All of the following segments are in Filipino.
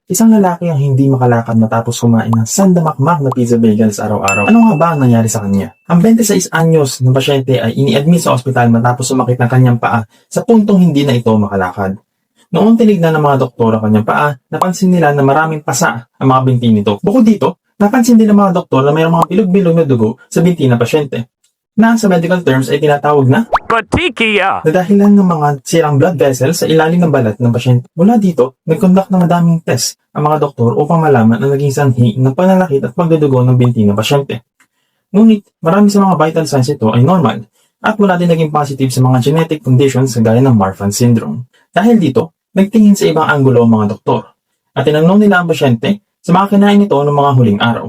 Isang lalaki ang hindi makalakad matapos kumain ng sandamakmak na pizza bagels araw-araw. Ano nga ba ang nangyari sa kanya? Ang 26 anyos ng pasyente ay ini-admit sa ospital matapos sumakit ng kanyang paa sa puntong hindi na ito makalakad. Noong tinignan ng mga doktor ang kanyang paa, napansin nila na maraming pasa ang mga binti nito. Bukod dito, napansin din ng mga doktor na mayroong mga bilog-bilog na dugo sa binti ng pasyente, na sa medical terms ay tinatawag na Petechiae. dahilan ng mga sirang blood vessels sa ilalim ng balat ng pasyente. Mula dito, nag-conduct ng madaming test ang mga doktor upang malaman ang naging sanhi ng pananakit at pagdudugo ng binti ng pasyente. Ngunit, marami sa mga vital signs ito ay normal at wala din naging positive sa mga genetic conditions gaya ng Marfan syndrome. Dahil dito, nagtingin sa ibang anggulo ang mga doktor at tinanong nila ang pasyente sa mga kinain nito ng mga huling araw.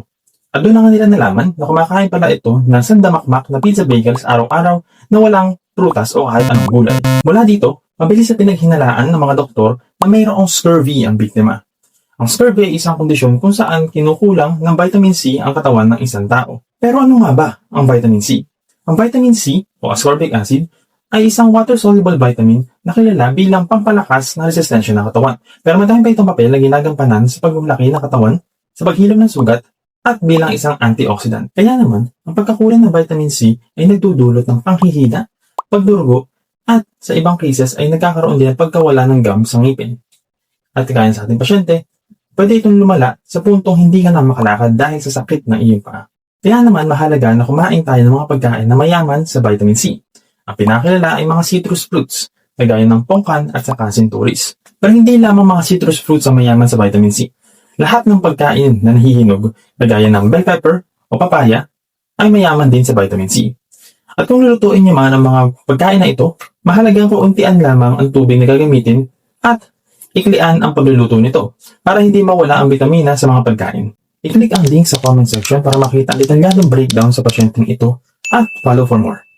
At doon na nga nila nalaman na kumakain pala ito ng sandamakmak na pizza bagels araw-araw na walang prutas o kahit anong gulay. Mula dito, mabilis na pinaghinalaan ng mga doktor na mayroong scurvy ang biktima. Ang scurvy ay isang kondisyon kung saan kinukulang ng vitamin C ang katawan ng isang tao. Pero ano nga ba ang vitamin C? Ang vitamin C o ascorbic acid ay isang water-soluble vitamin na kilala bilang pampalakas ng resistensya ng katawan. Pero madami pa itong papel na ginagampanan sa paglaki ng katawan, sa paghilom ng sugat, at bilang isang antioxidant. Kaya naman, ang pagkakulang ng vitamin C ay nagdudulot ng panghihina, pagdurugo, at sa ibang cases ay nagkakaroon din ng pagkawala ng gum sa ngipin. At kagaya sa ating pasyente, pwede itong lumala sa puntong hindi ka na makalakad dahil sa sakit ng iyong paa. Kaya naman mahalaga na kumain tayo ng mga pagkain na mayaman sa vitamin C. Ang pinakilala ay mga citrus fruits, kagaya ng pongkan at saka sinturis. Pero hindi lamang mga citrus fruits ang mayaman sa vitamin C. Lahat ng pagkain na nahihinog, kagaya ng bell pepper o papaya, ay mayaman din sa vitamin C. At kung lulutuin niyo man ang mga pagkain na ito, mahalagang kauntian lamang ang tubig na gagamitin at iklian ang pagluluto nito para hindi mawala ang bitamina sa mga pagkain. I-click ang link sa comment section para makita ang detalyadong breakdown sa pasyenteng ito at follow for more.